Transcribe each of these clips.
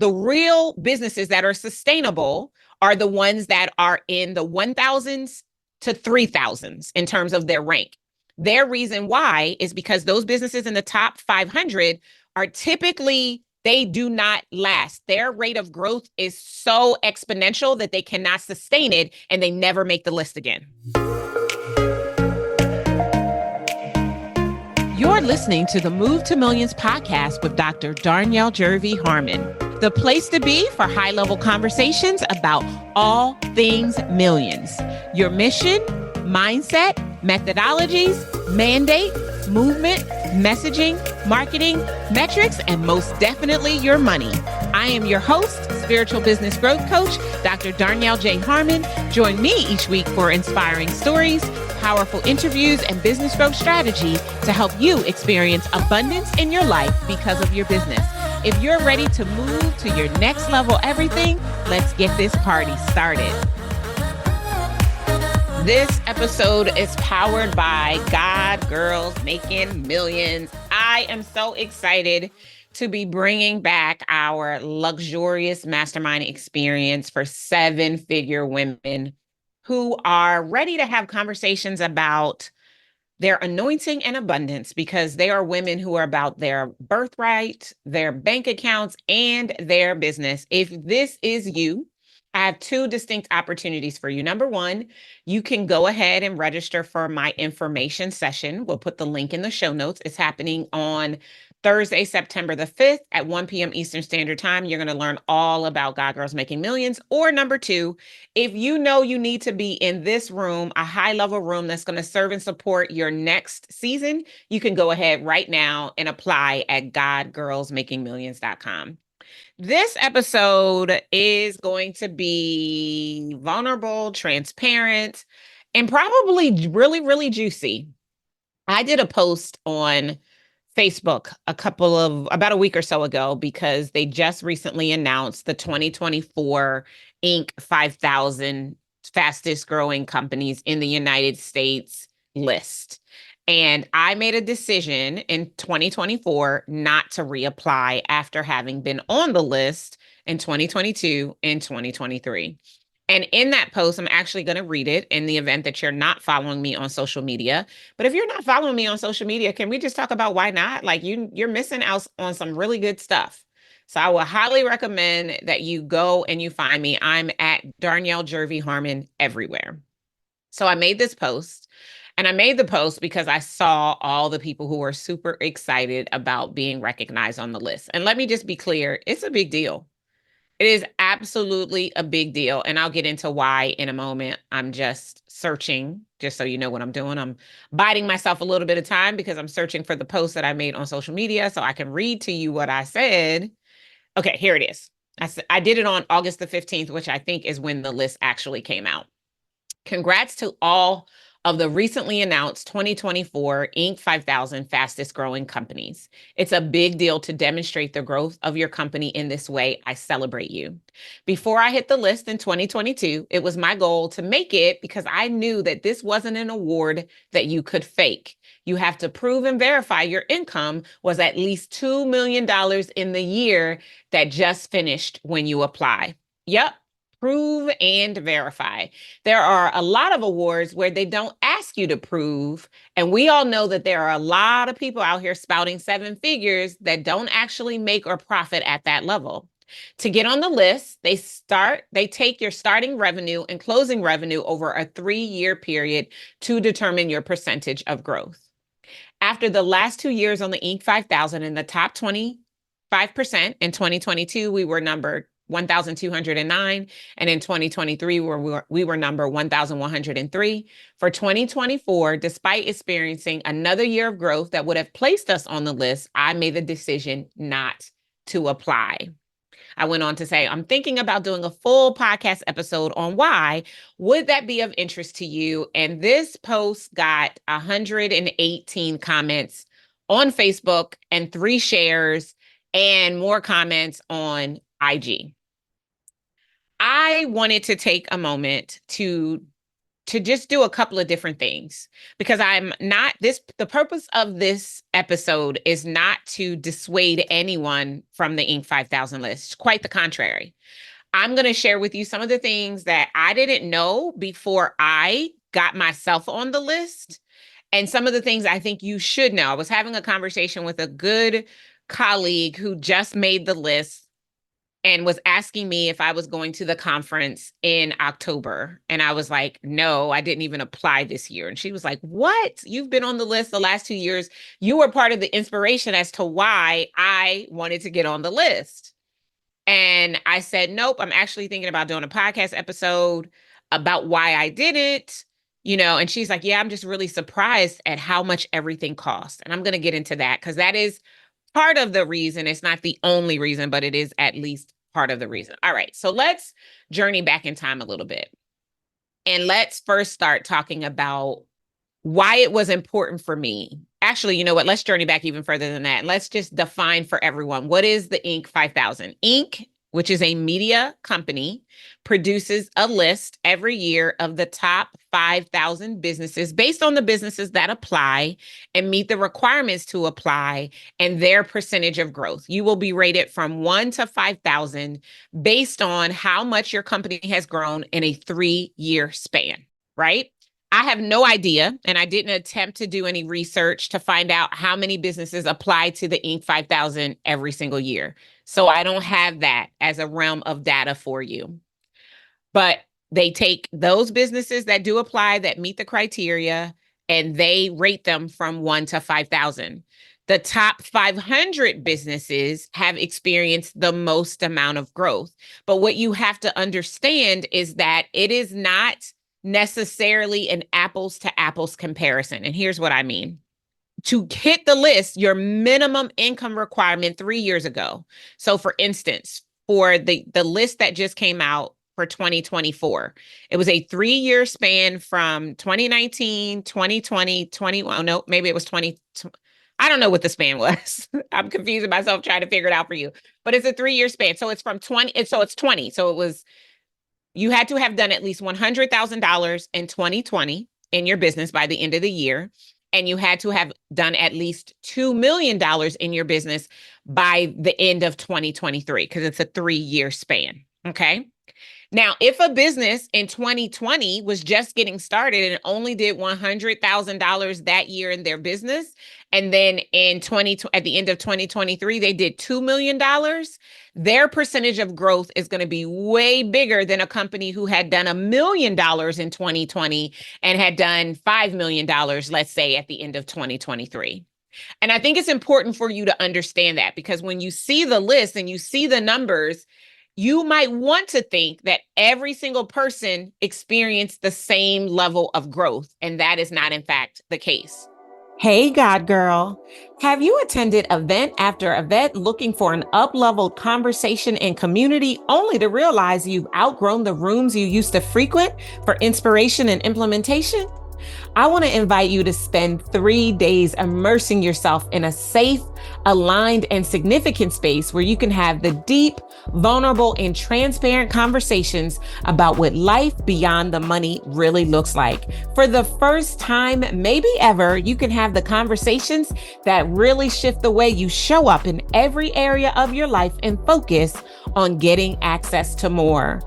The real businesses that are sustainable are the ones that are in the 1,000s to 3,000s in terms of their rank. Their reason why is because those businesses in the top 500 are typically, they do not last. Their rate of growth is so exponential that they cannot sustain it and they never make the list again. You're listening to the Move to Millions podcast with Dr. Darnyelle Jervey Harmon, the place to be for high-level conversations about all things millions. Your mission, mindset, methodologies, mandate, movement, messaging, marketing, metrics, and most definitely your money. I am your host, spiritual business growth coach, Dr. Darnyelle J. Harmon. Join me each week for inspiring stories, powerful interviews, and business growth strategy to help you experience abundance in your life because of your business. If you're ready to move to your next level everything, let's get this party started. This episode is powered by God Girls Making Millions. I am so excited to be bringing back our luxurious mastermind experience for seven-figure women who are ready to have conversations about their anointing and abundance, because they are women who are about their birthright, their bank accounts, and their business. If this is you, I have two distinct opportunities for you. Number one, you can go ahead and register for my information session. We'll put the link in the show notes. It's happening on Thursday, September the 5th at 1 p.m. Eastern Standard Time. You're going to learn all about God Girls Making Millions. Or number two, if you know you need to be in this room, a high-level room that's going to serve and support your next season, you can go ahead right now and apply at godgirlsmakingmillions.com. This episode is going to be vulnerable, transparent, and probably really, really juicy. I did a post on Facebook about a week or so ago, because they just recently announced the 2024 Inc. 5,000 fastest growing companies in the United States list. And I made a decision in 2024 not to reapply after having been on the list in 2022 and 2023. And in that post, I'm actually going to read it in the event that you're not following me on social media. But if you're not following me on social media, can we just talk about why not? Like you're missing out on some really good stuff. So I will highly recommend that you go and you find me. I'm at Darnyelle Jervey Harmon everywhere. So I made this post. And I made the post because I saw all the people who were super excited about being recognized on the list. And let me just be clear, it's a big deal. It is absolutely a big deal. And I'll get into why in a moment. I'm just searching, just so you know what I'm doing. I'm biding myself a little bit of time because I'm searching for the post that I made on social media so I can read to you what I said. Okay, here it is. I did it on August the 15th, which I think is when the list actually came out. Congrats to all of the recently announced 2024 Inc. 5,000 fastest growing companies. It's a big deal to demonstrate the growth of your company in this way. I celebrate you. Before I hit the list in 2022, it was my goal to make it because I knew that this wasn't an award that you could fake. You have to prove and verify your income was at least $2 million in the year that just finished when you apply. Yep. Prove and verify. There are a lot of awards where they don't ask you to prove. And we all know that there are a lot of people out here spouting seven figures that don't actually make or profit at that level. To get on the list, they take your starting revenue and closing revenue over a 3-year period to determine your percentage of growth. After the last 2 years on the Inc. 5,000 in the top 25%, in 2022, we were number 1,209. And in 2023, we were number 1,103. For 2024, despite experiencing another year of growth that would have placed us on the list, I made the decision not to apply. I went on to say, I'm thinking about doing a full podcast episode on why. Would that be of interest to you? And this post got 118 comments on Facebook and 3 shares and more comments on IG. I wanted to take a moment to to just do a couple of different things because I'm not this. The purpose of this episode is not to dissuade anyone from the Inc. 5000 list. Quite the contrary. I'm going to share with you some of the things that I didn't know before I got myself on the list and some of the things I think you should know. I was having a conversation with a good colleague who just made the list and was asking me if I was going to the conference in October. And I was like, no, I didn't even apply this year. And she was like, what? You've been on the list the last 2 years. You were part of the inspiration as to why I wanted to get on the list. And I said, nope, I'm actually thinking about doing a podcast episode about why I did it, and she's like, yeah, I'm just really surprised at how much everything costs. And I'm going to get into that because that is part of the reason. It's not the only reason, but it is at least part of the reason. All right. So let's journey back in time a little bit. And let's first start talking about why it was important for me. Actually, you know what? Let's journey back even further than that. Let's just define for everyone, what is the Inc. 5000? Inc., which is a media company, produces a list every year of the top 5,000 businesses based on the businesses that apply and meet the requirements to apply and their percentage of growth. You will be rated from 1 to 5,000 based on how much your company has grown in a 3-year span, right? I have no idea, and I didn't attempt to do any research to find out how many businesses apply to the Inc. 5000 every single year. So I don't have that as a realm of data for you. But they take those businesses that do apply, that meet the criteria, and they rate them from 1 to 5,000. The top 500 businesses have experienced the most amount of growth. But what you have to understand is that it is not necessarily an apples to apples comparison. And here's what I mean. To hit the list, your minimum income requirement 3 years ago. So for instance, for the list that just came out for 2024, it was a 3-year span from 2019, 2020, 21. No, maybe it was 20. I don't know what the span was. I'm confusing myself trying to figure it out for you. But it's a 3-year span. So it's from 20. So it's 20. So it was, you had to have done at least $100,000 in 2020 in your business by the end of the year. And you had to have done at least $2 million in your business by the end of 2023, because it's a 3-year span. Okay. Now, if a business in 2020 was just getting started and only did $100,000 that year in their business, and then at the end of 2023, they did $2 million, their percentage of growth is going to be way bigger than a company who had done $1 million in 2020 and had done $5 million, let's say, at the end of 2023. And I think it's important for you to understand that, because when you see the list and you see the numbers, you might want to think that every single person experienced the same level of growth, and that is not, in fact, the case. Hey, God girl, have you attended event after event looking for an up-leveled conversation and community only to realize you've outgrown the rooms you used to frequent for inspiration and implementation? I want to invite you to spend 3 days immersing yourself in a safe, aligned, and significant space where you can have the deep, vulnerable, and transparent conversations about what life beyond the money really looks like. For the first time, maybe ever, you can have the conversations that really shift the way you show up in every area of your life and focus on getting access to more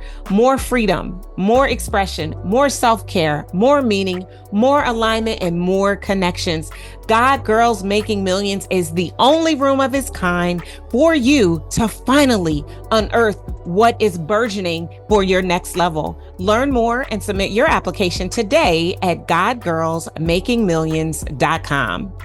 freedom, more expression, more self-care, more meaning, more alignment, and more connections. God Girls Making Millions is the only room of its kind for you to finally unearth what is burgeoning for your next level. Learn more and submit your application today at godgirlsmakingmillions.com.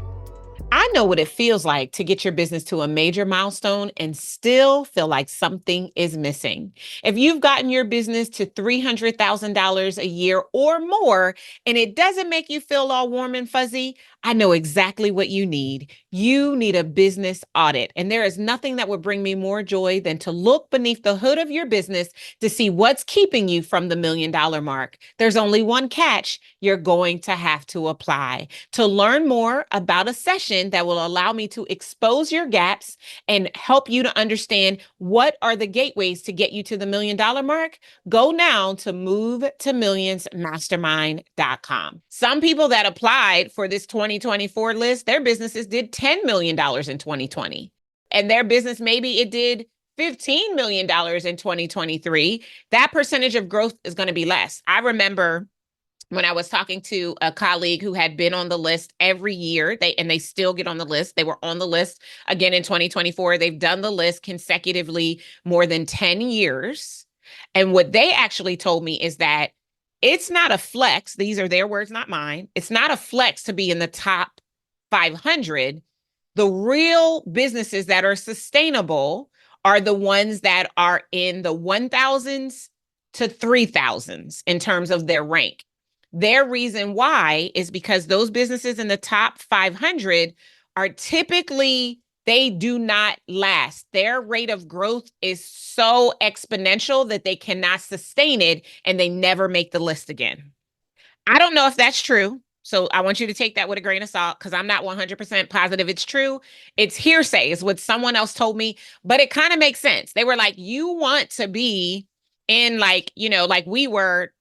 I know what it feels like to get your business to a major milestone and still feel like something is missing. If you've gotten your business to $300,000 a year or more, and it doesn't make you feel all warm and fuzzy, I know exactly what you need. You need a business audit. And there is nothing that would bring me more joy than to look beneath the hood of your business to see what's keeping you from the $1 million mark. There's only one catch. You're going to have to apply. To learn more about a session that will allow me to expose your gaps and help you to understand what are the gateways to get you to the $1 million mark, go now to movetomillionsmastermind.com. Some people that applied for this 2024 list, their businesses did $10 million in 2020. And their business, maybe it did $15 million in 2023. That percentage of growth is going to be less. I remember when I was talking to a colleague who had been on the list every year, they still get on the list. They were on the list again in 2024. They've done the list consecutively more than 10 years. And what they actually told me is that it's not a flex. These are their words, not mine. It's not a flex to be in the top 500. The real businesses that are sustainable are the ones that are in the 1,000s to 3,000s in terms of their rank. Their reason why is because those businesses in the top 500 are typically, they do not last. Their rate of growth is so exponential that they cannot sustain it and they never make the list again. I don't know if that's true. So I want you to take that with a grain of salt because I'm not 100% positive it's true. It's hearsay, is what someone else told me, but it kind of makes sense. They were like, you want to be in like we were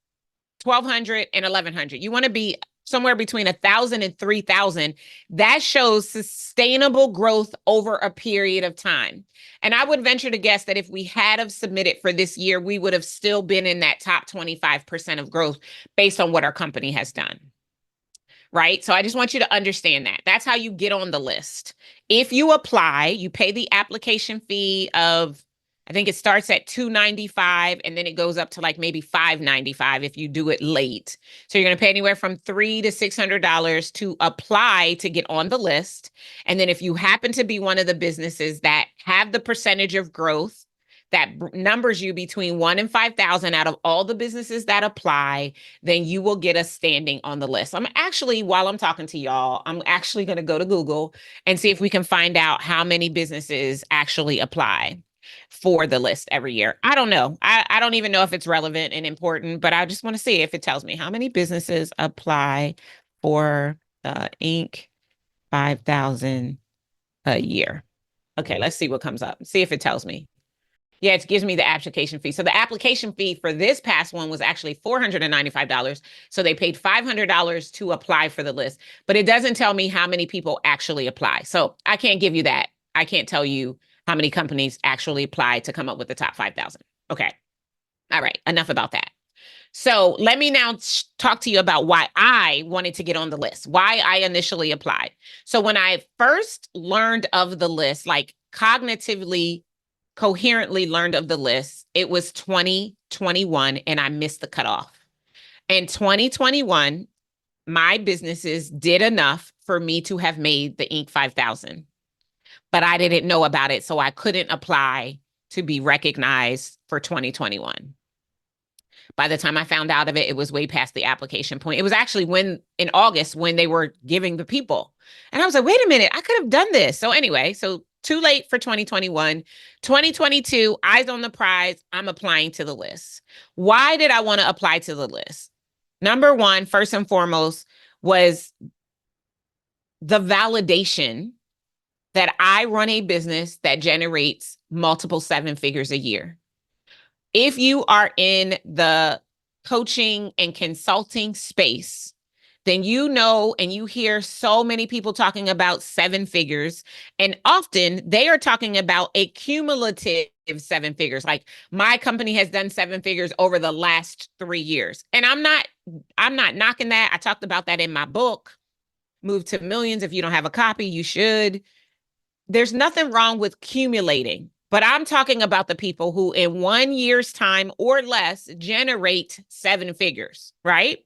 1,200 and 1,100. You want to be somewhere between 1,000 and 3,000. That shows sustainable growth over a period of time. And I would venture to guess that if we had have submitted for this year, we would have still been in that top 25% of growth based on what our company has done. Right? So I just want you to understand that. That's how you get on the list. If you apply, you pay the application fee of, I think it starts at $295 and then it goes up to like maybe $595 if you do it late. So you're going to pay anywhere from $300 to $600 to apply to get on the list. And then if you happen to be one of the businesses that have the percentage of growth that numbers you between 1 and 5,000 out of all the businesses that apply, then you will get a standing on the list. I'm actually, while I'm talking to y'all, I'm actually going to go to Google and see if we can find out how many businesses actually apply for the list every year. I don't know. I don't even know if it's relevant and important, but I just want to see if it tells me how many businesses apply for Inc. 5,000 a year. Okay, let's see what comes up. See if it tells me. Yeah, it gives me the application fee. So the application fee for this past one was actually $495. So they paid $500 to apply for the list, but it doesn't tell me how many people actually apply. So I can't give you that. I can't tell you how many companies actually apply to come up with the top 5,000. Okay. All right. Enough about that. So let me now talk to you about why I wanted to get on the list, why I initially applied. So when I first learned of the list, like cognitively, coherently learned of the list, it was 2021 and I missed the cutoff. In 2021, my businesses did enough for me to have made the Inc. 5,000, but I didn't know about it. So I couldn't apply to be recognized for 2021. By the time I found out of it, it was way past the application point. It was actually in August when they were giving the people. And I was like, wait a minute, I could have done this. So anyway, so too late for 2021. 2022, eyes on the prize. I'm applying to the list. Why did I want to apply to the list? Number one, first and foremost, was the validation that I run a business that generates multiple 7 figures a year. If you are in the coaching and consulting space, then you know and you hear so many people talking about 7 figures. And often they are talking about a cumulative 7 figures. Like my company has done 7 figures over the last 3 years. And I'm not knocking that. I talked about that in my book, Move to Millions. If you don't have a copy, you should. There's nothing wrong with accumulating. But I'm talking about the people who in 1 year's time or less generate 7 figures, right?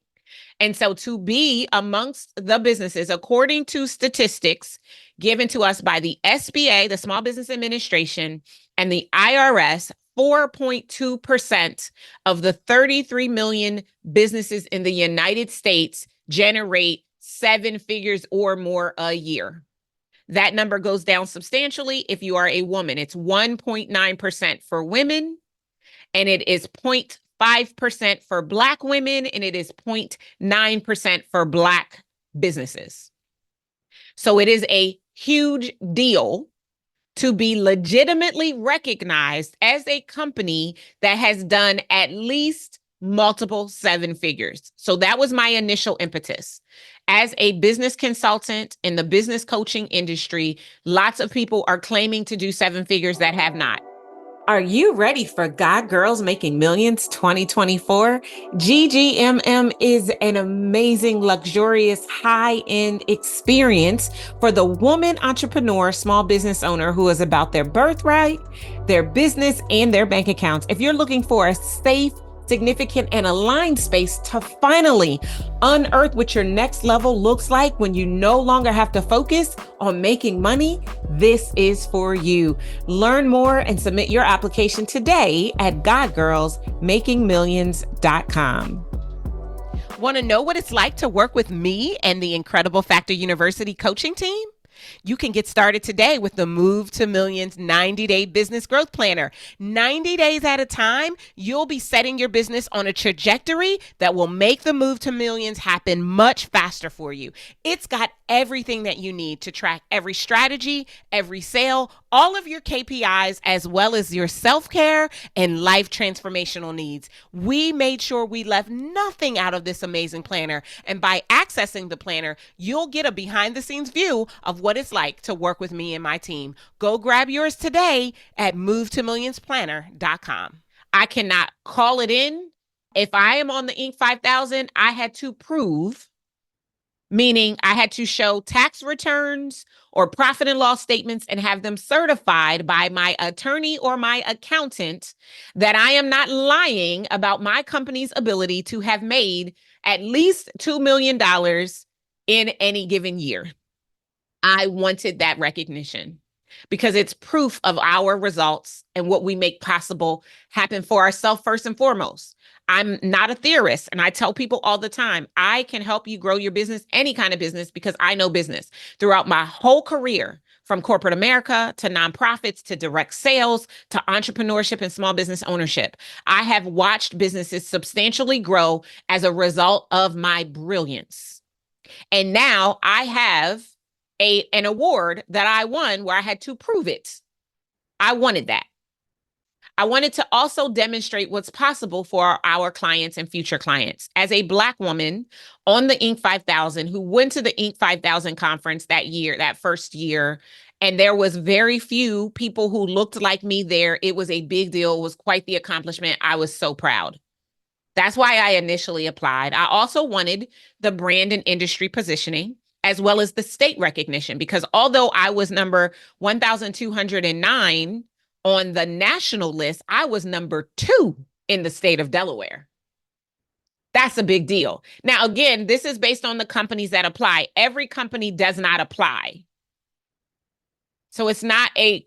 And so to be amongst the businesses, according to statistics given to us by the SBA, the Small Business Administration, and the IRS, 4.2% of the 33 million businesses in the United States generate 7 figures or more a year. That number goes down substantially if you are a woman. It's 1.9% for women, and it is 0.5% for Black women, and it is 0.9% for Black businesses. So it is a huge deal to be legitimately recognized as a company that has done at least multiple 7 figures. So that was my initial impetus. As a business consultant in the business coaching industry, lots of people are claiming to do 7 figures that have not. Are you ready for God Girls Making Millions 2024? GGMM is an amazing, luxurious, high-end experience for the woman entrepreneur, small business owner who is about their birthright, their business, and their bank accounts. If you're looking for a safe, significant, and aligned space to finally unearth what your next level looks like when you no longer have to focus on making money, this is for you. Learn more and submit your application today at godgirlsmakingmillions.com. Want to know what it's like to work with me and the Incredible Factor University coaching team? You can get started today with the Move to Millions 90-day business growth planner. 90 days at a time, you'll be setting your business on a trajectory that will make the move to millions happen much faster for you. It's got everything that you need to track every strategy, every sale, all of your KPIs, as well as your self-care and life transformational needs. We made sure we left nothing out of this amazing planner. And by accessing the planner, you'll get a behind-the-scenes view of what it's like to work with me and my team. Go grab yours today at movetomillionsplanner.com. I cannot call it in. If I am on the Inc. 5000, I had to prove, meaning I had to show tax returns or profit and loss statements and have them certified by my attorney or my accountant that I am not lying about my company's ability to have made at least $2 million in any given year. I wanted that recognition because it's proof of our results and what we make possible happen for ourselves first and foremost. I'm not a theorist, and I tell people all the time, I can help you grow your business, any kind of business, because I know business. Throughout my whole career, from corporate America to nonprofits to direct sales to entrepreneurship and small business ownership, I have watched businesses substantially grow as a result of my brilliance. And now I have an award that I won where I had to prove it. I wanted that. I wanted to also demonstrate what's possible for our clients and future clients. As a Black woman on the Inc. 5000 who went to the Inc. 5000 conference that year, that first year, and there was very few people who looked like me there. It was a big deal. It was quite the accomplishment. I was so proud. That's why I initially applied. I also wanted the brand and industry positioning, as well as the state recognition, because although I was number 1,209 on the national list, I was number 2 in the state of Delaware. That's a big deal. Now, again, this is based on the companies that apply. Every company does not apply. So it's not a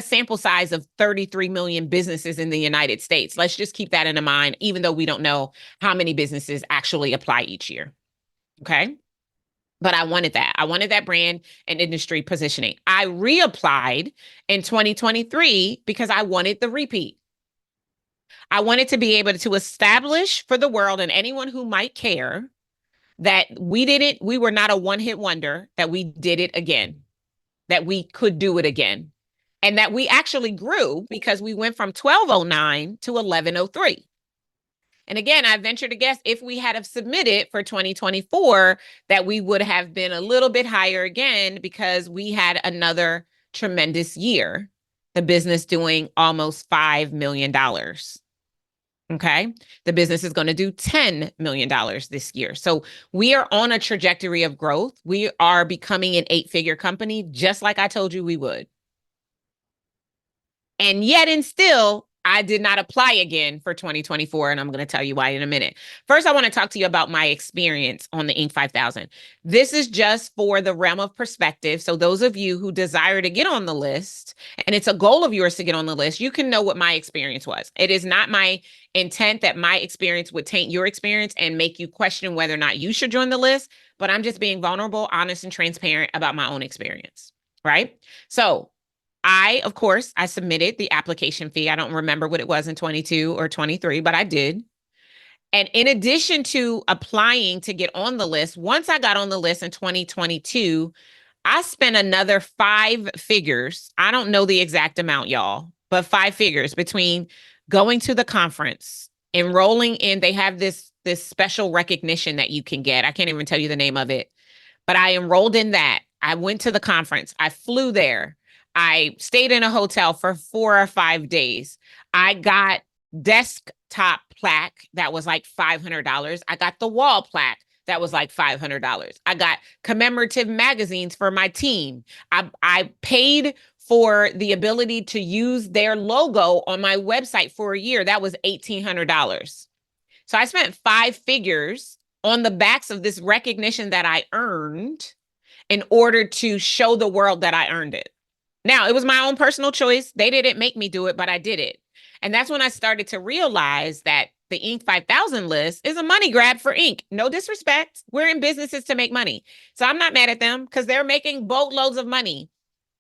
sample size of 33 million businesses in the United States. Let's just keep that in mind, even though we don't know how many businesses actually apply each year. Okay. But I wanted that. I wanted that brand and industry positioning. I reapplied in 2023 because I wanted the repeat. I wanted to be able to establish for the world and anyone who might care that we were not a one-hit wonder, that we did it again, that we could do it again, and that we actually grew because we went from 1,209 to 1,103. And again, I venture to guess if we had have submitted for 2024, that we would have been a little bit higher again because we had another tremendous year, the business doing almost $5 million. Okay. The business is going to do $10 million this year. So we are on a trajectory of growth. We are becoming an 8-figure company, just like I told you we would. And yet and still, I did not apply again for 2024, and I'm going to tell you why in a minute. First, I want to talk to you about my experience on the Inc. 5000. This is just for the realm of perspective. So those of you who desire to get on the list, and it's a goal of yours to get on the list, you can know what my experience was. It is not my intent that my experience would taint your experience and make you question whether or not you should join the list, but I'm just being vulnerable, honest, and transparent about my own experience, right? So of course, I submitted the application fee. I don't remember what it was in 22 or 23, but I did. And in addition to applying to get on the list, once I got on the list in 2022, I spent another 5 figures. I don't know the exact amount, y'all, but 5 figures between going to the conference, enrolling in, they have this special recognition that you can get. I can't even tell you the name of it, but I enrolled in that. I went to the conference. I flew there. I stayed in a hotel for 4 or 5 days. I got desktop plaque that was like $500. I got the wall plaque that was like $500. I got commemorative magazines for my team. I paid for the ability to use their logo on my website for a year. That was $1,800. So I spent 5 figures on the backs of this recognition that I earned in order to show the world that I earned it. Now, it was my own personal choice. They didn't make me do it, but I did it. And that's when I started to realize that the Inc. 5000 list is a money grab for Inc. No disrespect. We're in businesses to make money. So I'm not mad at them because they're making boatloads of money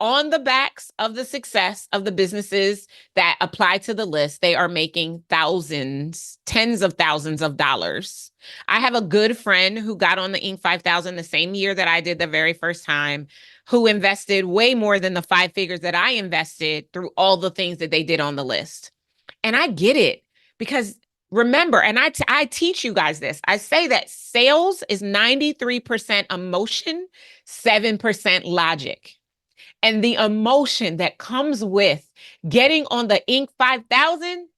on the backs of the success of the businesses that apply to the list. They are making thousands, tens of thousands of dollars. I have a good friend who got on the Inc. 5000 the same year that I did the very first time, who invested way more than the 5 figures that I invested through all the things that they did on the list. And I get it because remember, and I teach you guys this, I say that sales is 93% emotion, 7% logic. And the emotion that comes with getting on the Inc. 5000,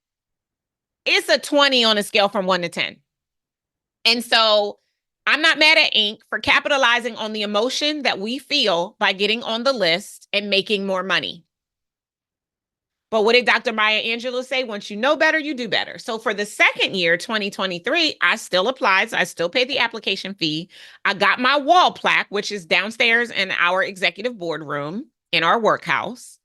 it's a 20 on a scale from 1 to 10. And so I'm not mad at Inc. for capitalizing on the emotion that we feel by getting on the list and making more money. But what did Dr. Maya Angelou say? Once you know better, you do better. So for the second year, 2023, I still applied. So I still paid the application fee. I got my wall plaque, which is downstairs in our executive boardroom in our workhouse.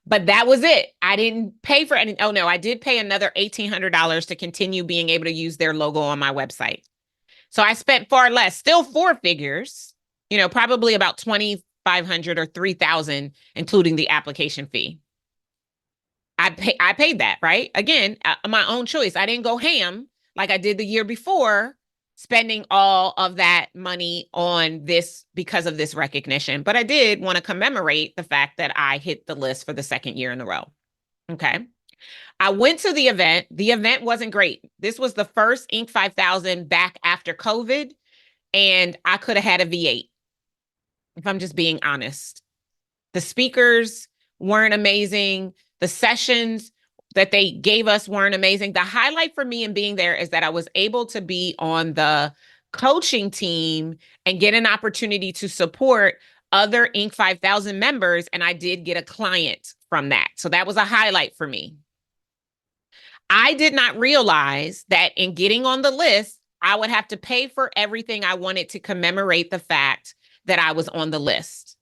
But that was it. I didn't pay for any. Oh, no, I did pay another $1,800 to continue being able to use their logo on my website. So I spent far less, still 4 figures, probably about $2,500 or $3,000, including the application fee. I paid that, right? Again, my own choice. I didn't go ham like I did the year before, spending all of that money on this because of this recognition. But I did want to commemorate the fact that I hit the list for the second year in a row. Okay. I went to the event. The event wasn't great. This was the first Inc. 5000 back after COVID, and I could have had a V8, if I'm just being honest. The speakers weren't amazing. The sessions that they gave us weren't amazing. The highlight for me in being there is that I was able to be on the coaching team and get an opportunity to support other Inc. 5000 members, and I did get a client from that. So that was a highlight for me. I did not realize that in getting on the list, I would have to pay for everything I wanted to commemorate the fact that I was on the list.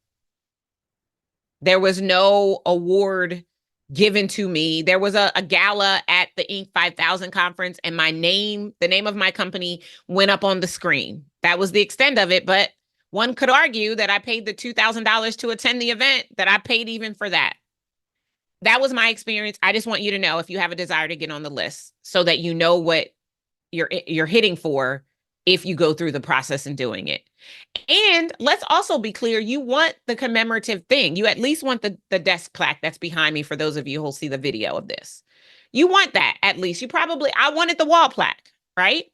There was no award given to me. There was a gala at the Inc. 5000 conference, and the name of my company went up on the screen. That was the extent of it, but one could argue that I paid the $2,000 to attend the event, that I paid even for that. That was my experience. I just want you to know if you have a desire to get on the list so that you know what you're hitting for if you go through the process and doing it. And let's also be clear, you want the commemorative thing. You at least want the desk plaque that's behind me for those of you who'll see the video of this. You want that at least. I wanted the wall plaque, right?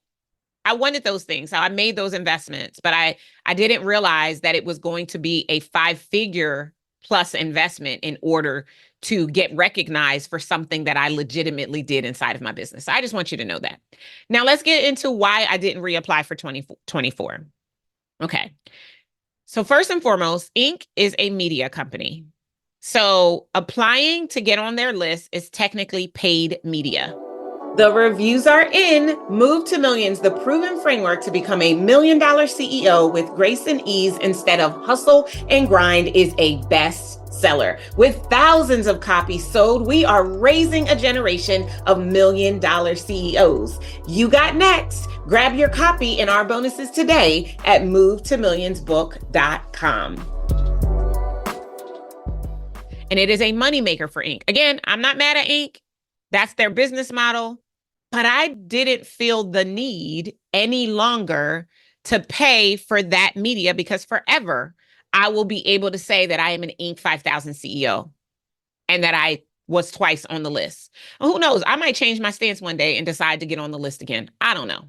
I wanted those things. So I made those investments, but I didn't realize that it was going to be a 5-figure plus investment in order to get recognized for something that I legitimately did inside of my business. So I just want you to know that. Now let's get into why I didn't reapply for 2024. Okay. So first and foremost, Inc. is a media company. So applying to get on their list is technically paid media. The reviews are in. Move to Millions, the proven framework to become a $1 million CEO with grace and ease instead of hustle and grind is a bestseller. With thousands of copies sold, we are raising a generation of $1 million CEOs. You got next. Grab your copy and our bonuses today at movetomillionsbook.com. And it is a moneymaker for Inc. Again, I'm not mad at Inc. That's their business model. But I didn't feel the need any longer to pay for that media because forever I will be able to say that I am an Inc. 5000 CEO and that I was twice on the list. Who knows? I might change my stance one day and decide to get on the list again. I don't know.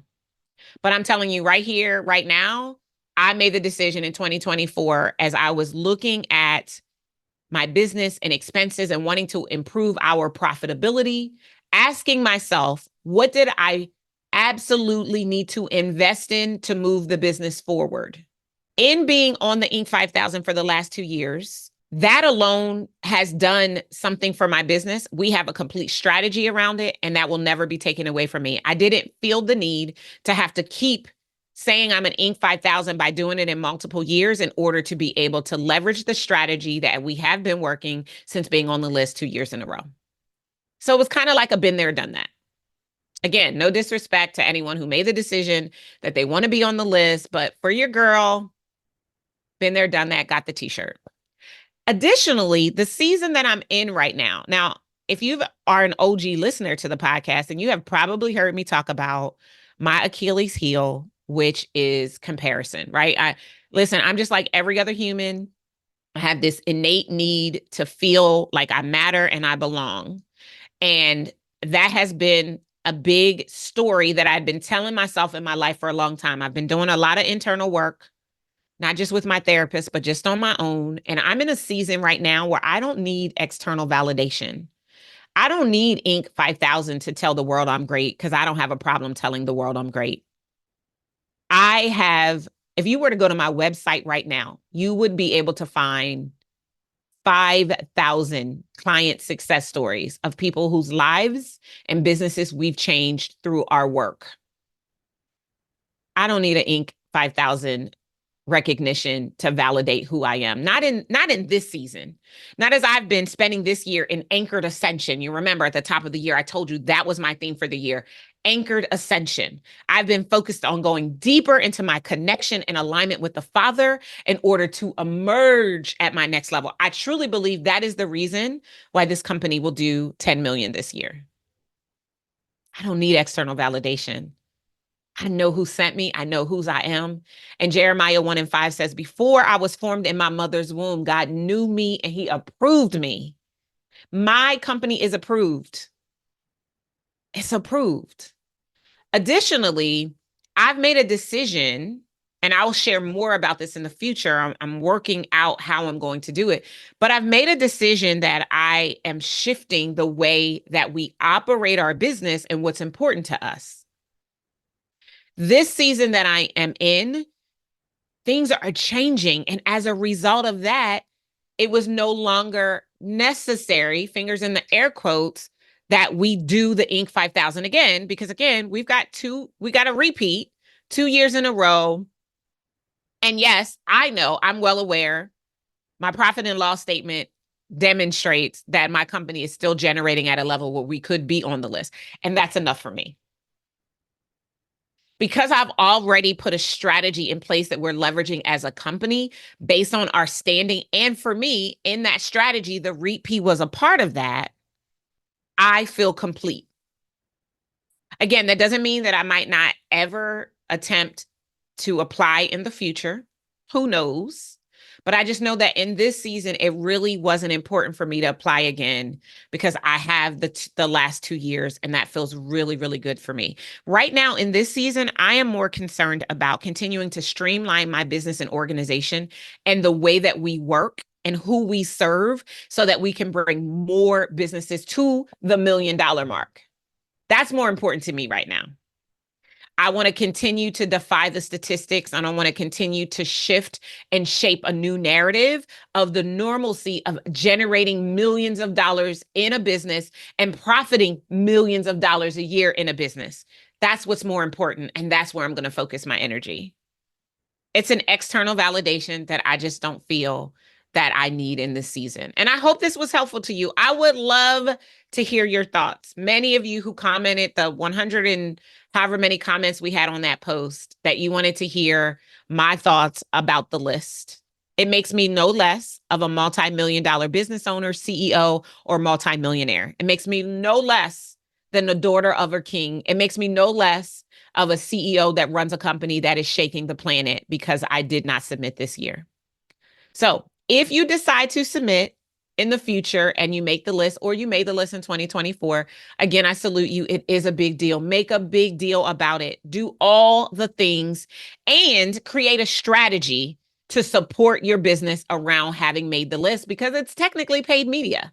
But I'm telling you right here, right now, I made the decision in 2024 as I was looking at my business and expenses and wanting to improve our profitability, asking myself, what did I absolutely need to invest in to move the business forward? In being on the Inc. 5000 for the last 2 years, that alone has done something for my business. We have a complete strategy around it, and that will never be taken away from me. I didn't feel the need to have to keep saying I'm an Inc. 5000 by doing it in multiple years in order to be able to leverage the strategy that we have been working since being on the list 2 years in a row. So it was kind of like a been there, done that. Again, no disrespect to anyone who made the decision that they want to be on the list, but for your girl, been there, done that, got the t-shirt. Additionally, the season that I'm in right now, if you are an OG listener to the podcast, and you have probably heard me talk about my Achilles heel, which is comparison, right? I'm just like every other human. I have this innate need to feel like I matter and I belong. And that has been a big story that I've been telling myself in my life for a long time. I've been doing a lot of internal work, not just with my therapist, but just on my own. And I'm in a season right now where I don't need external validation. I don't need Inc. 5000 to tell the world I'm great because I don't have a problem telling the world I'm great. If you were to go to my website right now, you would be able to find 5,000 client success stories of people whose lives and businesses we've changed through our work. I don't need an Inc. 5000 recognition to validate who I am. Not in this season. Not as I've been spending this year in anchored ascension. You remember at the top of the year, I told you that was my theme for the year. Anchored ascension. I've been focused on going deeper into my connection and alignment with the Father in order to emerge at my next level. I truly believe that is the reason why this company will do 10 million this year. I don't need external validation. I know who sent me. I know whose I am. And Jeremiah 1:5 says, before I was formed in my mother's womb, God knew me and he approved me. My company is approved. It's approved. Additionally, I've made a decision, and I'll share more about this in the future. I'm working out how I'm going to do it. But I've made a decision that I am shifting the way that we operate our business and what's important to us. This season that I am in, things are changing. And as a result of that, it was no longer necessary, fingers in the air quotes, that we do the Inc. 5000 again, because again, we got a repeat 2 years in a row. And yes, I know, I'm well aware, my profit and loss statement demonstrates that my company is still generating at a level where we could be on the list. And that's enough for me. Because I've already put a strategy in place that we're leveraging as a company based on our standing. And for me, in that strategy, the repeat was a part of that. I feel complete. Again, that doesn't mean that I might not ever attempt to apply in the future. Who knows? But I just know that in this season, it really wasn't important for me to apply again because I have the last 2 years, and that feels really, really good for me. Right now in this season, I am more concerned about continuing to streamline my business and organization and the way that we work and who we serve so that we can bring more businesses to the $1 million mark. That's more important to me right now. I want to continue to defy the statistics, and I want to continue to shift and shape a new narrative of the normalcy of generating millions of dollars in a business and profiting millions of dollars a year in a business. That's what's more important, and that's where I'm going to focus my energy. It's an external validation that I just don't feel that I need in this season. And I hope this was helpful to you. I would love to hear your thoughts. Many of you who commented, the 100 and however many comments we had on that post, that you wanted to hear my thoughts about the list. It makes me no less of a multi-million-dollar business owner, CEO, or multimillionaire. It makes me no less than the daughter of a king. It makes me no less of a CEO that runs a company that is shaking the planet because I did not submit this year. So if you decide to submit in the future and you make the list, or you made the list in 2024, again, I salute you. It is a big deal. Make a big deal about it. Do all the things and create a strategy to support your business around having made the list, because it's technically paid media.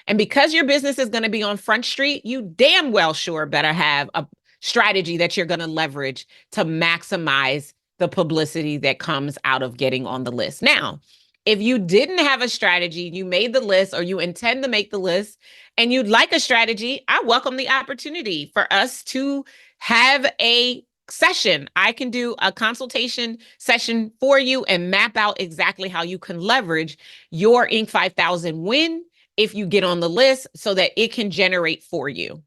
And because your business is going to be on Front Street, you damn well sure better have a strategy that you're going to leverage to maximize the publicity that comes out of getting on the list. Now, if you didn't have a strategy, you made the list, or you intend to make the list, and you'd like a strategy, I welcome the opportunity for us to have a session. I can do a consultation session for you and map out exactly how you can leverage your Inc. 5000 win if you get on the list so that it can generate for you.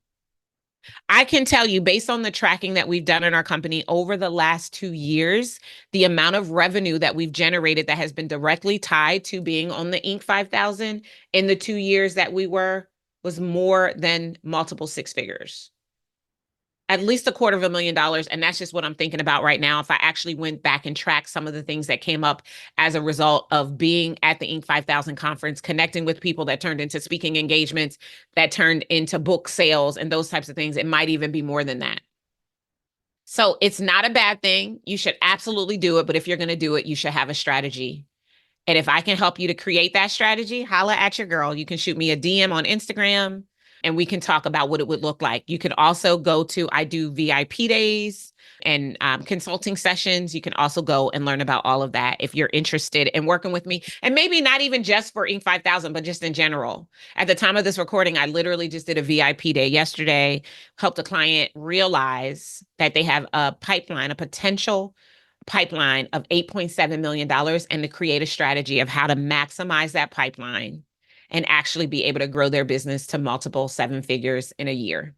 I can tell you, based on the tracking that we've done in our company over the last 2 years, the amount of revenue that we've generated that has been directly tied to being on the Inc. 5000 in the 2 years that we was more than multiple six figures. At least $250,000. And that's just what I'm thinking about right now. If I actually went back and tracked some of the things that came up as a result of being at the Inc. 5000 conference, connecting with people that turned into speaking engagements, that turned into book sales and those types of things, it might even be more than that. So it's not a bad thing. You should absolutely do it. But if you're going to do it, you should have a strategy. And if I can help you to create that strategy, holla at your girl. You can shoot me a DM on Instagram, and we can talk about what it would look like. You can also go to, I do VIP days and consulting sessions. You can also go and learn about all of that if you're interested in working with me. And maybe not even just for Inc. 5000, but just in general. At the time of this recording, I literally just did a VIP day yesterday, helped a client realize that they have a pipeline, a potential pipeline of $8.7 million, and to create a strategy of how to maximize that pipeline and actually be able to grow their business to multiple seven figures in a year.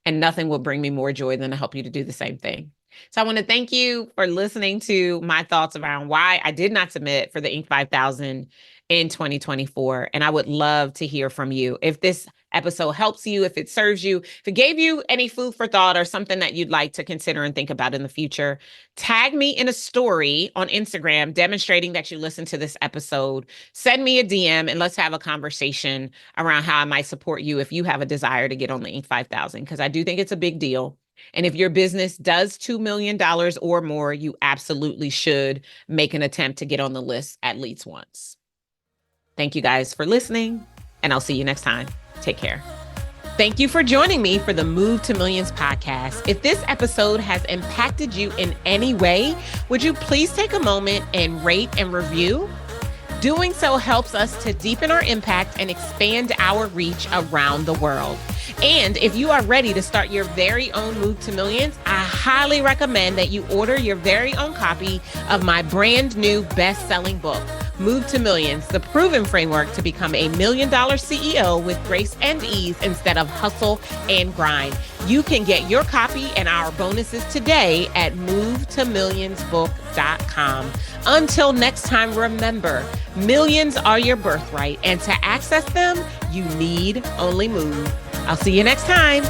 And nothing will bring me more joy than to help you to do the same thing. So I want to thank you for listening to my thoughts around why I did not submit for the Inc. 5000 in 2024. And I would love to hear from you. If this episode helps you, if it serves you, if it gave you any food for thought or something that you'd like to consider and think about in the future, tag me in a story on Instagram demonstrating that you listened to this episode. Send me a DM and let's have a conversation around how I might support you if you have a desire to get on the Inc. 5000, because I do think it's a big deal. And if your business does $2 million or more, you absolutely should make an attempt to get on the list at least once. Thank you guys for listening, and I'll see you next time. Take care. Thank you for joining me for the Move to Millions podcast. If this episode has impacted you in any way, would you please take a moment and rate and review? Doing so helps us to deepen our impact and expand our reach around the world. And if you are ready to start your very own Move to Millions, I highly recommend that you order your very own copy of my brand new best-selling book, Move to Millions, the proven framework to become a $1 million CEO with grace and ease instead of hustle and grind. You can get your copy and our bonuses today at movetomillionsbook.com. Until next time, remember, millions are your birthright, and to access them, you need only move. I'll see you next time.